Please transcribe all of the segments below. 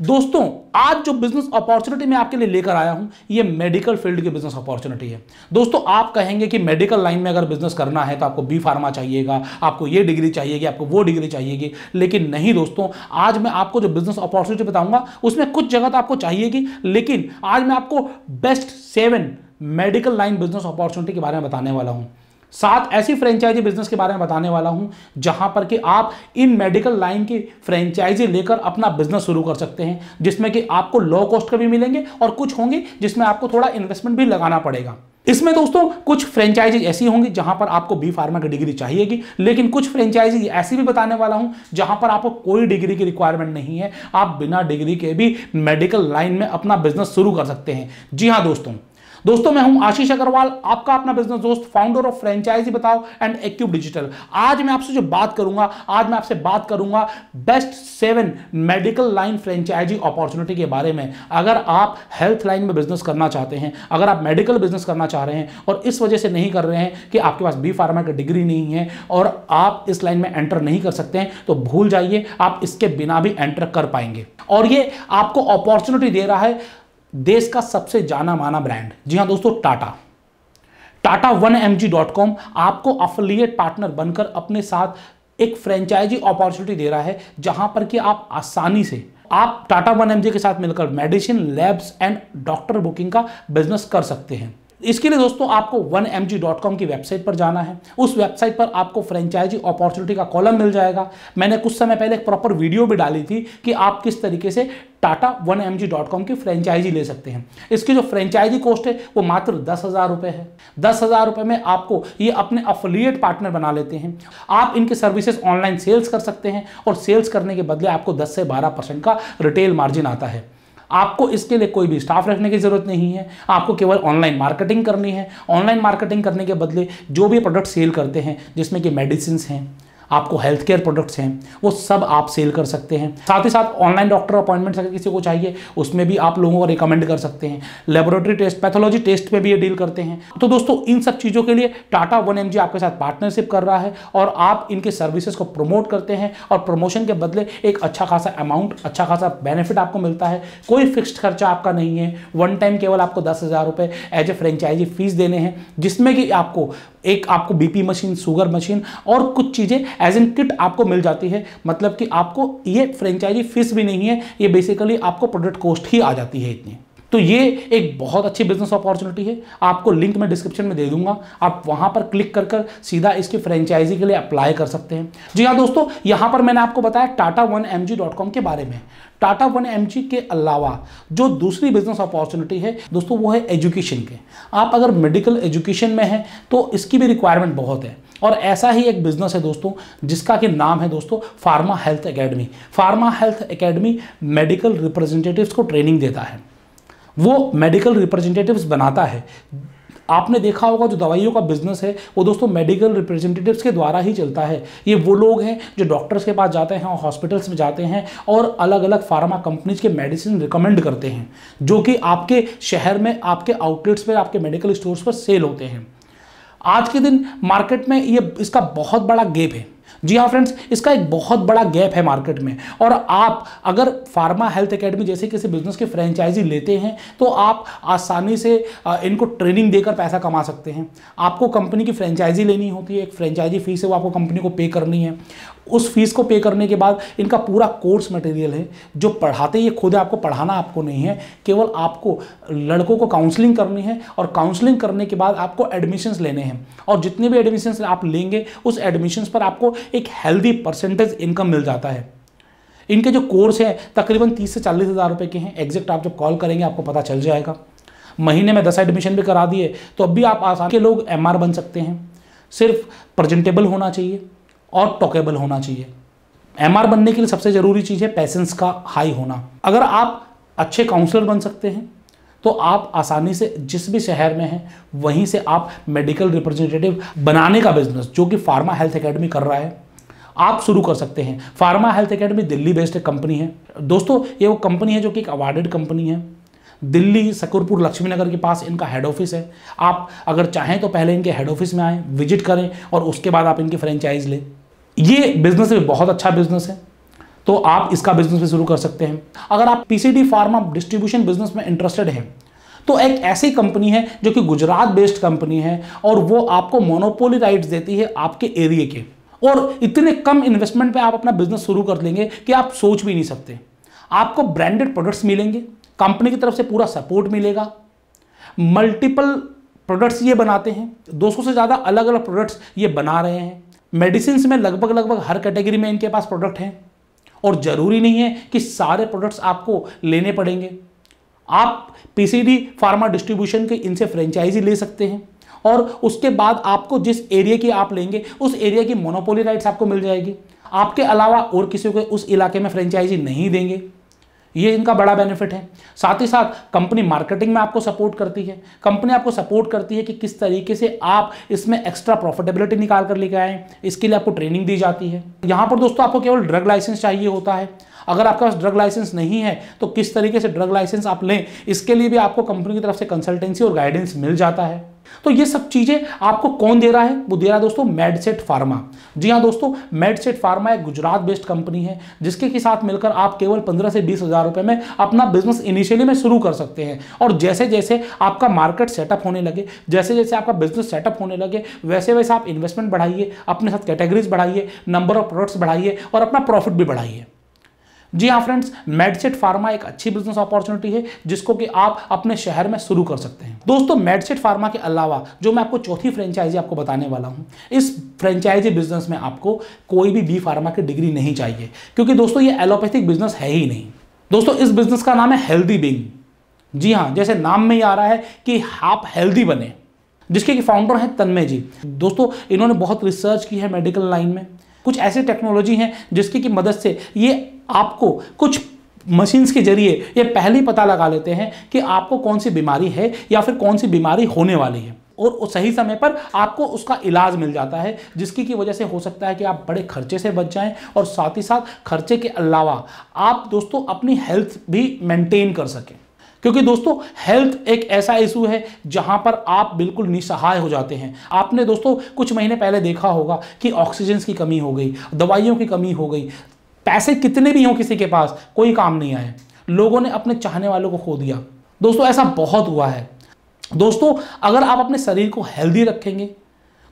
दोस्तों आज जो बिजनेस अपॉर्चुनिटी मैं आपके लिए लेकर आया हूं, ये मेडिकल फील्ड की बिजनेस अपॉर्चुनिटी है। दोस्तों आप कहेंगे कि मेडिकल लाइन में अगर बिजनेस करना है तो आपको बी फार्मा चाहिएगा, आपको ये डिग्री चाहिएगी, आपको वो डिग्री चाहिएगी, लेकिन नहीं दोस्तों, आज मैं आपको जो बिजनेस अपॉर्चुनिटी बताऊंगा उसमें कुछ जगह तो आपको चाहिएगी, लेकिन आज मैं आपको best 7 medical line business opportunity के बारे में बताने वाला हूं। 7 ऐसी फ्रेंचाइजी बिजनेस के बारे में बताने वाला हूं जहां पर कि आप इन मेडिकल लाइन की फ्रेंचाइजी लेकर अपना बिजनेस शुरू कर सकते हैं, जिसमें कि आपको लो कॉस्ट के भी मिलेंगे और कुछ होंगे जिसमें आपको थोड़ा इन्वेस्टमेंट भी लगाना पड़ेगा। इसमें दोस्तों कुछ फ्रेंचाइजी ऐसी होंगी जहां पर आपको बी फार्मा की डिग्री चाहिएगी, लेकिन कुछ फ्रेंचाइजी ऐसी भी बताने वाला हूं जहां पर आपको कोई डिग्री की रिक्वायरमेंट नहीं है, आप बिना डिग्री के भी मेडिकल लाइन में अपना बिजनेस शुरू कर सकते हैं। जी हां दोस्तों मैं हूं आशीष अग्रवाल, आपका अपना बिजनेस दोस्त, फाउंडर ऑफ फ्रेंचाइजी बताओ एंड एक्यूब डिजिटल। आज मैं आपसे जो बात करूंगा, आज मैं आपसे बात करूंगा best 7 medical line franchisee opportunity के बारे में। अगर आप हेल्थ लाइन में बिजनेस करना चाहते हैं, अगर आप मेडिकल बिजनेस करना चाह रहे हैं और इस वजह से नहीं कर रहे हैं कि आपके पास बी फार्मा की डिग्री नहीं है और आप इस लाइन में एंटर नहीं कर सकते हैं, तो भूल जाइए, आप इसके बिना भी एंटर कर पाएंगे। और ये आपको अपॉर्चुनिटी दे रहा है देश का सबसे जाना माना ब्रांड। जी हां दोस्तों, Tata1mg.com आपको अफिलिएट पार्टनर बनकर अपने साथ एक फ्रेंचाइजी अपॉर्चुनिटी दे रहा है, जहां पर कि आप आसानी से आप Tata1mg के साथ मिलकर medicine, labs and doctor booking का बिजनेस कर सकते हैं। इसके लिए दोस्तों आपको 1mg.com की वेबसाइट पर जाना है। उस वेबसाइट पर आपको फ्रेंचाइजी अपॉर्चुनिटी का कॉलम मिल जाएगा। मैंने कुछ समय पहले एक प्रॉपर वीडियो भी डाली थी कि आप किस तरीके से Tata1mg.com की फ्रेंचाइजी ले सकते हैं। इसकी जो फ्रेंचाइजी कॉस्ट है वो मात्र 10,000 रुपये है। 10,000 रुपये में आपको ये अपने अफिलिएट पार्टनर बना लेते हैं। आप इनके सर्विसेज ऑनलाइन सेल्स कर सकते हैं और सेल्स करने के बदले आपको 10 से 12% का रिटेल मार्जिन आता है। आपको इसके लिए कोई भी स्टाफ रखने की जरूरत नहीं है, आपको केवल ऑनलाइन मार्केटिंग करनी है। ऑनलाइन मार्केटिंग करने के बदले जो भी प्रोडक्ट सेल करते हैं, जिसमें कि मेडिसिन हैं, आपको हेल्थ केयर प्रोडक्ट्स हैं, वो सब आप सेल कर सकते हैं। साथ ही साथ ऑनलाइन डॉक्टर अपॉइंटमेंट अगर किसी को चाहिए उसमें भी आप लोगों को रिकमेंड कर सकते हैं। लेबोरेटरी टेस्ट, पैथोलॉजी टेस्ट पे भी ये डील करते हैं। तो दोस्तों इन सब चीज़ों के लिए Tata1mg आपके साथ पार्टनरशिप कर रहा है और आप इनके सर्विसेज को प्रमोट करते हैं और प्रमोशन के बदले एक अच्छा खासा अमाउंट, अच्छा खासा बेनिफिट आपको मिलता है। कोई फिक्स्ड खर्चा आपका नहीं है। वन टाइम केवल आपको 10,000 रुपये एज ए फ्रेंचाइजी फीस देने हैं, जिसमें कि आपको बीपी मशीन, शुगर मशीन और कुछ चीज़ें एज एन किट आपको मिल जाती है। मतलब कि आपको ये फ्रेंचाइजी फीस भी नहीं है, ये बेसिकली आपको प्रोडक्ट कॉस्ट ही आ जाती है इतनी। तो ये एक बहुत अच्छी बिजनेस अपॉर्चुनिटी है। आपको लिंक मैं डिस्क्रिप्शन में दे दूंगा, आप वहां पर क्लिक कर सीधा इसकी फ्रेंचाइजी के लिए अप्लाई कर सकते हैं। जी हाँ दोस्तों, यहां पर मैंने आपको बताया Tata1mg.com के बारे में। Tata1mg के अलावा जो दूसरी बिजनेस अपॉर्चुनिटी है दोस्तों, वो है एजुकेशन के। आप अगर मेडिकल एजुकेशन में हैं तो इसकी भी रिक्वायरमेंट बहुत है। और ऐसा ही एक बिजनेस है दोस्तों जिसका कि नाम है दोस्तों pharma health academy. Pharma health academy medical representatives को ट्रेनिंग देता है, वो मेडिकल रिप्रेजेंटेटिव्स बनाता है। आपने देखा होगा जो दवाइयों का बिजनेस है वो दोस्तों मेडिकल रिप्रेजेंटेटिव्स के द्वारा ही चलता है। ये वो लोग हैं जो डॉक्टर्स के पास जाते हैं और हॉस्पिटल्स में जाते हैं और अलग अलग फार्मा कंपनीज के मेडिसिन रिकमेंड करते हैं, जो कि आपके शहर में, आपके आउटलेट्स पर, आपके मेडिकल स्टोर्स पर सेल होते हैं। आज के दिन मार्केट में ये इसका बहुत बड़ा गैप है। जी हाँ फ्रेंड्स, इसका एक बहुत बड़ा गैप है मार्केट में। और आप अगर फार्मा हेल्थ एकेडमी जैसे किसी बिजनेस की फ्रेंचाइजी लेते हैं तो आप आसानी से इनको ट्रेनिंग देकर पैसा कमा सकते हैं। आपको कंपनी की फ्रेंचाइजी लेनी होती है, एक फ्रेंचाइजी फीस है वो आपको कंपनी को पे करनी है। उस फीस को पे करने के बाद इनका पूरा कोर्स मटेरियल है जो पढ़ाते ये खुद है, आपको पढ़ाना आपको नहीं है, केवल आपको लड़कों को काउंसलिंग करनी है और काउंसलिंग करने के बाद आपको एडमिशन्स लेने हैं। और जितने भी एडमिशन्स आप लेंगे उस एडमिशन्स पर आपको एक हेल्दी परसेंटेज इनकम मिल जाता है। इनके जो कोर्स है तकरीबन 30 से 40 हज़ार रुपये के हैं। एग्जैक्ट आप जब कॉल करेंगे आपको पता चल जाएगा। महीने में 10 एडमिशन भी करा दिए तो अब भी आप आसानी के लोग MR बन सकते हैं। सिर्फ प्रेजेंटेबल होना चाहिए और टॉकेबल होना चाहिए। MR बनने के लिए सबसे ज़रूरी चीज़ है पेशेंस का हाई होना। अगर आप अच्छे काउंसलर बन सकते हैं तो आप आसानी से जिस भी शहर में हैं वहीं से आप मेडिकल रिप्रेजेंटेटिव बनाने का बिजनेस, जो कि फार्मा हेल्थ एकेडमी कर रहा है, आप शुरू कर सकते हैं। Pharma health academy Delhi based company है दोस्तों। ये वो कंपनी है जो कि एक अवार्डेड कंपनी है। दिल्ली सकरपुर लक्ष्मीनगर के पास इनका हेड ऑफिस है। आप अगर चाहें तो पहले इनके हेड ऑफिस में आएँ, विजिट करें और उसके बाद आप इनकी फ्रेंचाइज लें। ये बिजनेस भी बहुत अच्छा बिजनेस है। तो आप इसका बिजनेस भी शुरू कर सकते हैं। अगर आप पीसीडी फार्मा डिस्ट्रीब्यूशन बिजनेस में इंटरेस्टेड हैं तो एक ऐसी कंपनी है जो कि गुजरात बेस्ड कंपनी है और वो आपको मोनोपोली राइट्स देती है आपके एरिया के, और इतने कम इन्वेस्टमेंट पे आप अपना बिजनेस शुरू कर लेंगे कि आप सोच भी नहीं सकते। आपको ब्रांडेड प्रोडक्ट्स मिलेंगे, कंपनी की तरफ से पूरा सपोर्ट मिलेगा, मल्टीपल प्रोडक्ट्स ये बनाते हैं, 200 से ज़्यादा अलग अलग प्रोडक्ट्स ये बना रहे हैं। मेडिसिन में लगभग हर कैटेगरी में इनके पास प्रोडक्ट हैं और ज़रूरी नहीं है कि सारे प्रोडक्ट्स आपको लेने पड़ेंगे। आप पीसीडी फार्मा डिस्ट्रीब्यूशन के इनसे फ्रेंचाइजी ले सकते हैं और उसके बाद आपको जिस एरिया की आप लेंगे उस एरिया की मोनोपोली राइट्स आपको मिल जाएगी। आपके अलावा और किसी को उस इलाके में फ्रेंचाइजी नहीं देंगे, ये इनका बड़ा बेनिफिट है। साथ ही साथ कंपनी मार्केटिंग में आपको सपोर्ट करती है, कंपनी आपको सपोर्ट करती है कि किस तरीके से आप इसमें एक्स्ट्रा प्रॉफिटेबिलिटी निकाल कर लेके आएँ, इसके लिए आपको ट्रेनिंग दी जाती है। यहाँ पर दोस्तों आपको केवल ड्रग लाइसेंस चाहिए होता है। अगर आपके पास ड्रग लाइसेंस नहीं है तो किस तरीके से ड्रग लाइसेंस आप लें, इसके लिए भी आपको कंपनी की तरफ से कंसल्टेंसी और गाइडेंस मिल जाता है। तो ये सब चीज़ें आपको कौन दे रहा है? वो दे रहा है दोस्तों मेडसेट फार्मा। जी हाँ दोस्तों, मेडसेट फार्मा एक गुजरात बेस्ड कंपनी है जिसके के साथ मिलकर आप केवल 15 से 20 हज़ार रुपए में अपना बिजनेस इनिशियली में शुरू कर सकते हैं। और जैसे जैसे आपका मार्केट सेटअप होने लगे, जैसे जैसे आपका बिजनेस सेटअप होने लगे, वैसे वैसे आप इन्वेस्टमेंट बढ़ाइए, अपने साथ कैटेगरीज बढ़ाइए, नंबर ऑफ प्रोडक्ट्स बढ़ाइए और अपना प्रॉफिट भी बढ़ाइए। जी हाँ फ्रेंड्स, मेडसेट फार्मा एक अच्छी बिजनेस अपॉर्चुनिटी है जिसको कि आप अपने शहर में शुरू कर सकते हैं। दोस्तों, मेडसेट फार्मा के अलावा जो मैं आपको चौथी फ्रेंचाइजी आपको बताने वाला हूँ, इस फ्रेंचाइजी बिजनेस में आपको कोई भी बी फार्मा की डिग्री नहीं चाहिए, क्योंकि दोस्तों ये एलोपैथिक बिजनेस है ही नहीं। दोस्तों, इस बिजनेस का नाम है हेल्दी बीइंग। जी हाँ, जैसे नाम में ही आ रहा है कि आप हेल्दी बने, जिसके कि फाउंडर हैं तन्मय जी। दोस्तों, इन्होंने बहुत रिसर्च की है मेडिकल लाइन में। कुछ ऐसी टेक्नोलॉजी हैं जिसकी की मदद से ये आपको कुछ मशीन्स के जरिए ये पहले ही पता लगा लेते हैं कि आपको कौन सी बीमारी है या फिर कौन सी बीमारी होने वाली है, और सही समय पर आपको उसका इलाज मिल जाता है, जिसकी की वजह से हो सकता है कि आप बड़े खर्चे से बच जाएं और साथ ही साथ खर्चे के अलावा आप दोस्तों अपनी हेल्थ भी मेंटेन कर सकें। क्योंकि दोस्तों, हेल्थ एक ऐसा इशू है जहां पर आप बिल्कुल निसहाय हो जाते हैं। आपने दोस्तों कुछ महीने पहले देखा होगा कि ऑक्सीजन की कमी हो गई, दवाइयों की कमी हो गई, पैसे कितने भी हों किसी के पास, कोई काम नहीं आए, लोगों ने अपने चाहने वालों को खो दिया। दोस्तों, ऐसा बहुत हुआ है। दोस्तों, अगर आप अपने शरीर को हेल्दी रखेंगे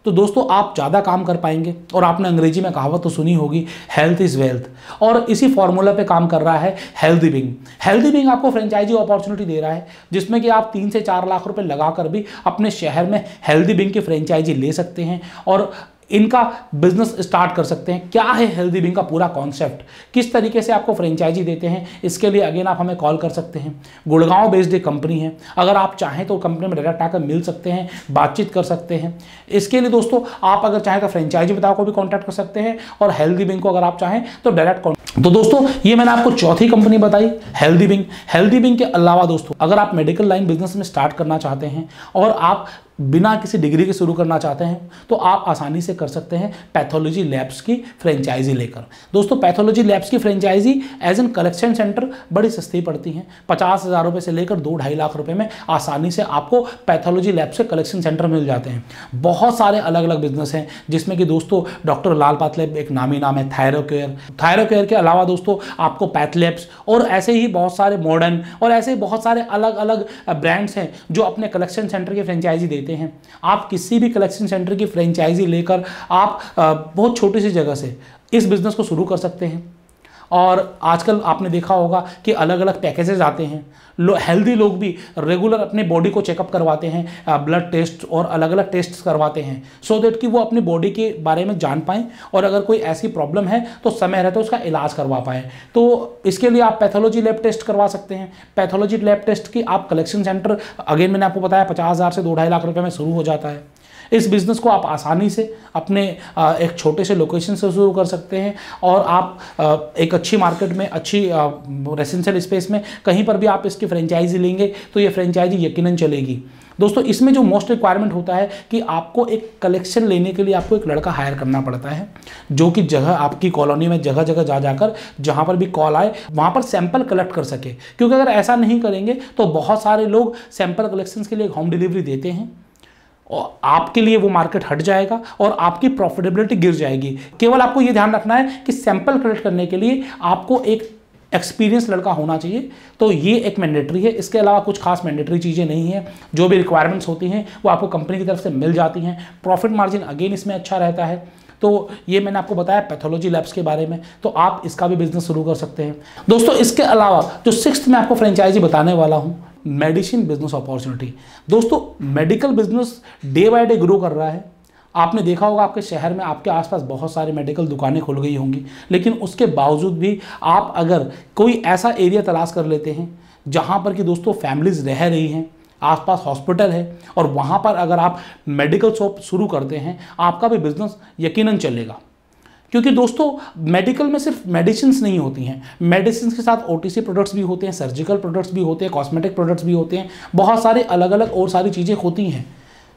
तो दोस्तों आप ज़्यादा काम कर पाएंगे। और आपने अंग्रेजी में कहावत तो सुनी होगी, हेल्थ इज़ वेल्थ, और इसी फॉर्मूला पे काम कर रहा है हेल्दी बीइंग। हेल्दी बीइंग आपको फ्रेंचाइजी अपॉर्चुनिटी दे रहा है जिसमें कि आप 3 से 4 लाख रुपए लगाकर भी अपने शहर में हेल्दी बीइंग की फ्रेंचाइजी ले सकते हैं और इनका बिजनेस स्टार्ट कर सकते हैं। क्या है हेल्दी बीइंग का पूरा कॉन्सेप्ट, किस तरीके से आपको फ्रेंचाइजी देते हैं, इसके लिए अगेन आप हमें कॉल कर सकते हैं। गुड़गांव बेस्ड एक कंपनी है, अगर आप चाहें तो कंपनी में डायरेक्ट आकर मिल सकते हैं, बातचीत कर सकते हैं। इसके लिए दोस्तों आप अगर चाहें तो फ्रेंचाइजी बताओ को भी कॉन्टैक्ट कर सकते हैं और हेल्दी बीइंग को अगर आप चाहें तो डायरेक्ट। तो दोस्तों, ये मैंने आपको चौथी कंपनी बताई, हेल्दी बीइंग। हेल्दी बीइंग के अलावा दोस्तों, अगर आप मेडिकल लाइन बिजनेस में स्टार्ट करना चाहते हैं और आप बिना किसी डिग्री के शुरू करना चाहते हैं तो आप आसानी से कर सकते हैं पैथोलॉजी लैब्स की फ्रेंचाइजी लेकर। दोस्तों, पैथोलॉजी लैब्स की franchisee as an collection centre बड़ी सस्ती पड़ती हैं। 50,000 रुपये से लेकर 2-2.5 लाख रुपए में आसानी से आपको पैथोलॉजी लैब्स के कलेक्शन सेंटर मिल जाते हैं। बहुत सारे अलग अलग बिजनेस हैं जिसमें कि दोस्तों डॉक्टर लाल पाथ लैब एक नामी नाम है, थायरोकेयर के अलावा दोस्तों आपको पैथ लैब्स और ऐसे ही बहुत सारे मॉडर्न और ऐसे बहुत सारे अलग अलग ब्रांड्स हैं जो अपने कलेक्शन सेंटर की फ्रेंचाइजी देते हैं। आप किसी भी कलेक्शन सेंटर की फ्रेंचाइजी लेकर आप बहुत छोटी सी जगह से इस बिजनेस को शुरू कर सकते हैं। और आजकल आपने देखा होगा कि अलग अलग पैकेजेस आते हैं। हेल्दी लोग भी रेगुलर अपने बॉडी को चेकअप करवाते हैं, ब्लड टेस्ट और अलग अलग टेस्ट करवाते हैं, सो दैट कि वो अपनी बॉडी के बारे में जान पाएँ और अगर कोई ऐसी प्रॉब्लम है तो समय रहते उसका इलाज करवा पाएँ। तो इसके लिए आप पैथोलॉजी लैब टेस्ट करवा सकते हैं। पैथोलॉजी लैब टेस्ट की आप कलेक्शन सेंटर, अगेन मैंने आपको बताया 50,000 से 2-2.5 लाख रुपये में शुरू हो जाता है। इस बिज़नेस को आप आसानी से अपने एक छोटे से लोकेशन से शुरू कर सकते हैं और आप एक अच्छी मार्केट में, अच्छी रेसिडेंशियल स्पेस में कहीं पर भी आप इसकी फ्रेंचाइजी लेंगे तो ये फ्रेंचाइजी यकीनन चलेगी। दोस्तों, इसमें जो मोस्ट रिक्वायरमेंट होता है कि आपको एक कलेक्शन लेने के लिए आपको एक लड़का हायर करना पड़ता है जो कि जगह आपकी कॉलोनी में जगह जगह जाकर जहाँ पर भी कॉल आए वहाँ पर सैंपल कलेक्ट कर सके। क्योंकि अगर ऐसा नहीं करेंगे तो बहुत सारे लोग सैंपल कलेक्शंस के लिए होम डिलीवरी देते हैं और आपके लिए वो मार्केट हट जाएगा और आपकी प्रॉफिटेबिलिटी गिर जाएगी। केवल आपको ये ध्यान रखना है कि सैंपल कलेक्ट करने के लिए आपको एक एक्सपीरियंस लड़का होना चाहिए, तो ये एक मैंडेटरी है। इसके अलावा कुछ खास मैंडेटरी चीज़ें नहीं है। जो भी रिक्वायरमेंट्स होती हैं वो आपको कंपनी की तरफ से मिल जाती हैं। प्रॉफिट मार्जिन अगेन इसमें अच्छा रहता है। तो ये मैंने आपको बताया पैथोलॉजी लैब्स के बारे में, तो आप इसका भी बिजनेस शुरू कर सकते हैं दोस्तों। इसके अलावा जो 6th में आपको फ्रेंचाइजी बताने वाला हूँ, मेडिसिन बिजनेस अपॉर्चुनिटी। दोस्तों medical business day by day grow कर रहा है। आपने देखा होगा आपके शहर में आपके आसपास बहुत सारी मेडिकल दुकानें खुल गई होंगी, लेकिन उसके बावजूद भी आप अगर कोई ऐसा एरिया तलाश कर लेते हैं जहाँ पर कि दोस्तों फैमिलीज रह रही हैं, आसपास हॉस्पिटल है, और वहाँ पर अगर आप मेडिकल शॉप शुरू करते हैं, आपका भी बिजनेस यकीनन चलेगा। क्योंकि दोस्तों मेडिकल में सिर्फ मेडिसिन्स नहीं होती हैं, मेडिसिन के साथ ओटीसी प्रोडक्ट्स भी होते हैं, सर्जिकल प्रोडक्ट्स भी होते हैं, कॉस्मेटिक प्रोडक्ट्स भी होते हैं, बहुत सारे अलग अलग और सारी चीज़ें होती हैं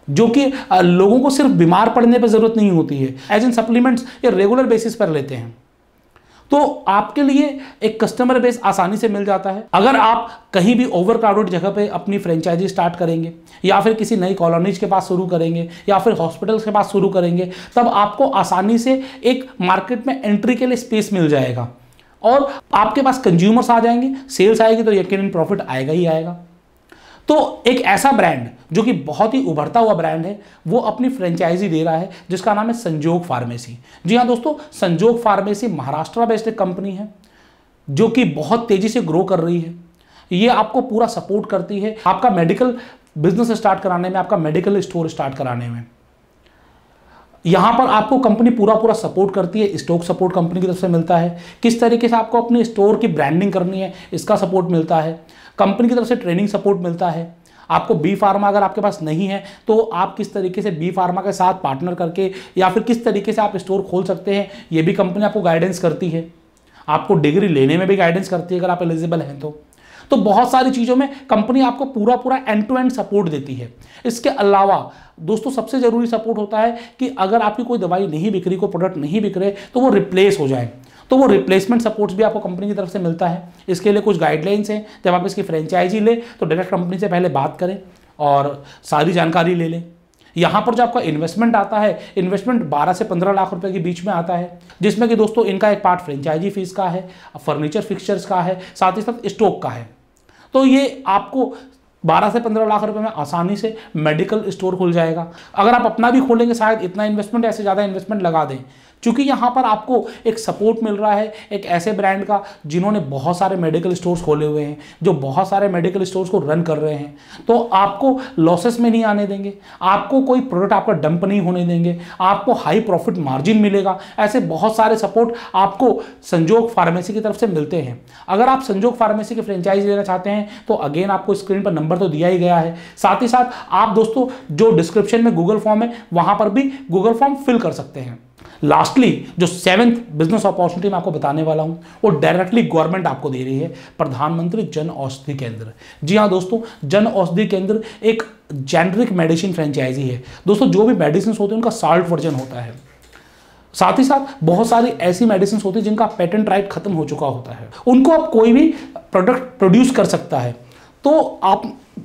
जो कि लोगों को सिर्फ बीमार पड़ने पर ज़रूरत नहीं होती है, एज इन सप्लीमेंट्स ये रेगुलर बेसिस पर लेते हैं। तो आपके लिए एक कस्टमर बेस आसानी से मिल जाता है। अगर आप कहीं भी ओवर क्राउडेड जगह पे अपनी फ्रेंचाइजी स्टार्ट करेंगे, या फिर किसी नई कॉलोनीज के पास शुरू करेंगे, या फिर हॉस्पिटल्स के पास शुरू करेंगे, तब आपको आसानी से एक मार्केट में एंट्री के लिए स्पेस मिल जाएगा और आपके पास कंज्यूमर्स आ जाएंगे, सेल्स आएगी तो यकीनन प्रॉफिट आएगा ही आएगा। तो एक ऐसा ब्रांड जो कि बहुत ही उभरता हुआ ब्रांड है, वो अपनी फ्रेंचाइजी दे रहा है जिसका नाम है संजोग फार्मेसी। जी हाँ दोस्तों, संजोग फार्मेसी महाराष्ट्र बेस्ड एक कंपनी है जो कि बहुत तेजी से ग्रो कर रही है। ये आपको पूरा सपोर्ट करती है आपका मेडिकल बिजनेस स्टार्ट कराने में, आपका मेडिकल स्टोर स्टार्ट कराने में। यहां पर आपको कंपनी पूरा सपोर्ट करती है। स्टॉक सपोर्ट कंपनी की तरफ से मिलता है, किस तरीके से आपको अपने स्टोर की ब्रांडिंग करनी है इसका सपोर्ट मिलता है, कंपनी की तरफ से ट्रेनिंग सपोर्ट मिलता है। आपको बी फार्मा अगर आपके पास नहीं है तो आप किस तरीके से बी फार्मा के साथ पार्टनर करके या फिर किस तरीके से आप स्टोर खोल सकते हैं, ये भी कंपनी आपको गाइडेंस करती है। आपको डिग्री लेने में भी गाइडेंस करती है अगर आप एलिजिबल हैं तो बहुत सारी चीज़ों में कंपनी आपको पूरा एंड टू एंड सपोर्ट देती है। इसके अलावा दोस्तों सबसे ज़रूरी सपोर्ट होता है कि अगर आपकी कोई दवाई नहीं बिक रही, कोई प्रोडक्ट नहीं बिक रहे, तो वो रिप्लेस हो जाए, तो वो रिप्लेसमेंट सपोर्ट्स भी आपको कंपनी की तरफ से मिलता है। इसके लिए कुछ गाइडलाइंस हैं। जब आप इसकी फ्रेंचाइजी ले तो डायरेक्ट कंपनी से पहले बात करें और सारी जानकारी ले लें। यहाँ पर जो आपका इन्वेस्टमेंट आता है, इन्वेस्टमेंट 12 से 15 लाख रुपए के बीच में आता है, जिसमें कि दोस्तों इनका एक पार्ट फ्रेंचाइजी फीस का है, फर्नीचर फिक्सचर्स का है, साथ ही साथ स्टॉक का है। तो ये आपको 12 से 15 लाख रुपए में आसानी से मेडिकल स्टोर खुल जाएगा। अगर आप अपना भी खोलेंगे शायद इतना इन्वेस्टमेंट, ऐसे ज़्यादा इन्वेस्टमेंट लगा दें, क्योंकि यहाँ पर आपको एक सपोर्ट मिल रहा है एक ऐसे ब्रांड का जिन्होंने बहुत सारे मेडिकल स्टोर्स खोले हुए हैं, जो बहुत सारे मेडिकल स्टोर्स को रन कर रहे हैं। तो आपको लॉसेस में नहीं आने देंगे, आपको कोई प्रोडक्ट आपका डंप नहीं होने देंगे, आपको हाई प्रॉफिट मार्जिन मिलेगा। ऐसे बहुत सारे सपोर्ट आपको संजोग फार्मेसी की तरफ से मिलते हैं। अगर आप संजोग फार्मेसी की फ्रेंचाइज लेना चाहते हैं तो अगेन आपको स्क्रीन पर नंबर तो दिया ही गया है। साथ ही साथ आप दोस्तों जो डिस्क्रिप्शन में गूगल फॉर्म है वहां पर भी गूगल फॉर्म फिल कर सकते हैं। लास्टली जो 7th बिजनेस अपॉर्चुनिटी मैं आपको बताने वाला हूं वो डायरेक्टली गवर्नमेंट आपको दे रही है, प्रधानमंत्री जन औषधि केंद्र। जी हां दोस्तों, जन औषधि केंद्र एक जेनरिक मेडिसिन फ्रेंचाइजी है। दोस्तों जो भी मेडिसिन होते हैं उनका साल्ट वर्जन होता है, साथ ही साथ बहुत सारी ऐसी मेडिसिन होती है जिनका पेटेंट राइट खत्म हो चुका होता है, उनको अब कोई भी प्रोडक्ट प्रोड्यूस कर सकता है। तो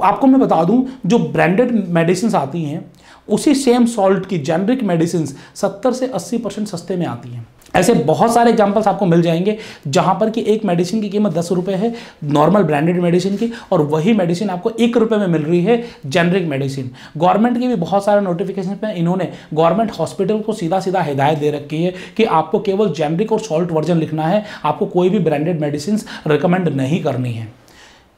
आपको मैं बता दूं, जो ब्रांडेड मेडिसिन आती हैं उसी सेम सॉल्ट की जेनरिक मेडिसिन 70 से 80% सस्ते में आती हैं। ऐसे बहुत सारे एग्जांपल्स आपको मिल जाएंगे जहां पर कि एक मेडिसिन की कीमत 10 रुपये है नॉर्मल ब्रांडेड मेडिसिन की, और वही मेडिसिन आपको 1 रुपये में मिल रही है जेनरिक मेडिसिन। गवर्नमेंट की भी बहुत सारे नोटिफिकेशन में इन्होंने गवर्नमेंट हॉस्पिटल को सीधा हिदायत दे रखी है कि आपको केवल जेनरिक और सॉल्ट वर्जन लिखना है, आपको कोई भी ब्रांडेड मेडिसिन रिकमेंड नहीं करनी है।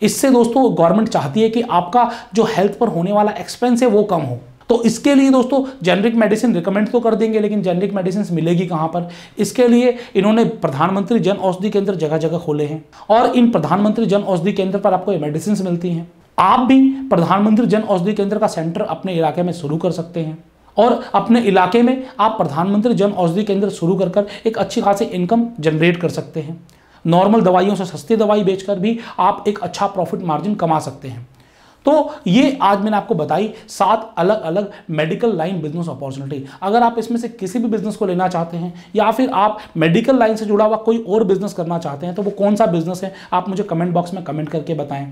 इससे दोस्तों गवर्नमेंट चाहती है कि आपका जो हेल्थ पर होने वाला एक्सपेंस है वो कम हो। तो इसके लिए दोस्तों जेनरिक मेडिसिन रिकमेंड तो कर देंगे, लेकिन जेनरिक मेडिसिन मिलेगी कहां पर? इसके लिए इन्होंने प्रधानमंत्री जन औषधि केंद्र जगह जगह खोले हैं, और इन प्रधानमंत्री जन औषधि केंद्र पर आपको ये मेडिसिन मिलती हैं। आप भी प्रधानमंत्री जन औषधि केंद्र का सेंटर अपने इलाके में शुरू कर सकते हैं, और अपने इलाके में आप प्रधानमंत्री जन औषधि केंद्र शुरू कर एक अच्छी खासी इनकम जनरेट कर सकते हैं। नॉर्मल दवाइयों से सस्ती दवाई बेचकर भी आप एक अच्छा प्रॉफिट मार्जिन कमा सकते हैं। तो ये आज मैंने आपको बताई 7 अलग अलग मेडिकल लाइन बिजनेस अपॉर्चुनिटी। अगर आप इसमें से किसी भी बिजनेस को लेना चाहते हैं या फिर आप मेडिकल लाइन से जुड़ा हुआ कोई और बिजनेस करना चाहते हैं तो वो कौन सा बिजनेस है आप मुझे कमेंट बॉक्स में कमेंट करके बताएं।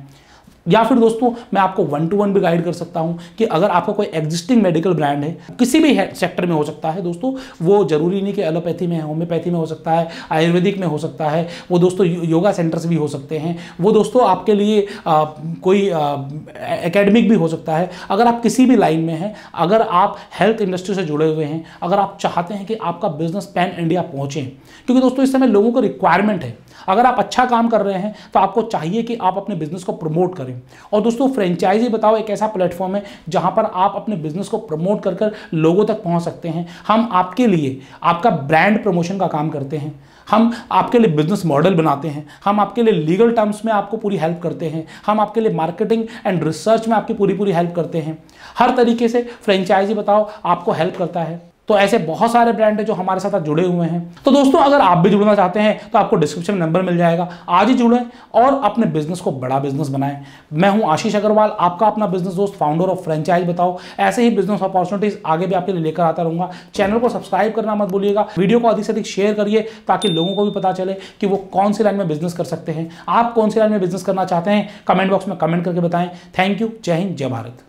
या फिर दोस्तों मैं आपको 1-to-1 भी गाइड कर सकता हूं कि अगर आपका कोई एग्जिस्टिंग मेडिकल ब्रांड है, किसी भी सेक्टर में हो सकता है दोस्तों, वो जरूरी नहीं कि एलोपैथी में है, होम्योपैथी में हो सकता है, आयुर्वेदिक में हो सकता है, वो दोस्तों योगा सेंटर्स भी हो सकते हैं, वो दोस्तों आपके लिए कोई एकेडमिक भी हो सकता है। अगर आप किसी भी लाइन में हैं, अगर आप हेल्थ इंडस्ट्री से जुड़े हुए हैं, अगर आप चाहते हैं कि आपका बिजनेस पैन इंडिया पहुंचे, क्योंकि दोस्तों इस समय लोगों को रिक्वायरमेंट है, अगर आप अच्छा काम कर रहे हैं तो आपको चाहिए कि आप अपने बिजनेस को प्रमोट करें। और दोस्तों फ्रेंचाइजी बताओ एक ऐसा प्लेटफॉर्म है जहां पर आप अपने बिजनेस को प्रमोट कर कर लोगों तक पहुंच सकते हैं। हम आपके लिए आपका ब्रांड प्रमोशन का काम करते हैं, हम आपके लिए बिजनेस मॉडल बनाते हैं, हम आपके लिए लीगल टर्म्स में आपको पूरी हेल्प करते हैं, हम आपके लिए मार्केटिंग एंड रिसर्च में आपकी पूरी हेल्प करते हैं। हर तरीके से फ्रेंचाइजी बताओ आपको हेल्प करता है। तो ऐसे बहुत सारे ब्रांड हैं जो हमारे साथ जुड़े हुए हैं। तो दोस्तों अगर आप भी जुड़ना चाहते हैं तो आपको डिस्क्रिप्शन में नंबर मिल जाएगा, आज ही जुड़ें और अपने बिजनेस को बड़ा बिजनेस बनाएं। मैं हूं आशीष अग्रवाल, आपका अपना बिजनेस दोस्त, फाउंडर ऑफ फ्रेंचाइज बताओ। ऐसे ही बिजनेस अपॉर्चुनिटीज आगे भी आपके लिए लेकर आता रहूंगा। चैनल को सब्सक्राइब करना मत भूलिएगा, वीडियो को अधिक से अधिक शेयर करिए ताकि लोगों को भी पता चले कि वो कौन सी लाइन में बिजनेस कर सकते हैं। आप कौन सी लाइन में बिजनेस करना चाहते हैं, कमेंट बॉक्स में कमेंट करके बताएं। थैंक यू, जय हिंद, जय भारत।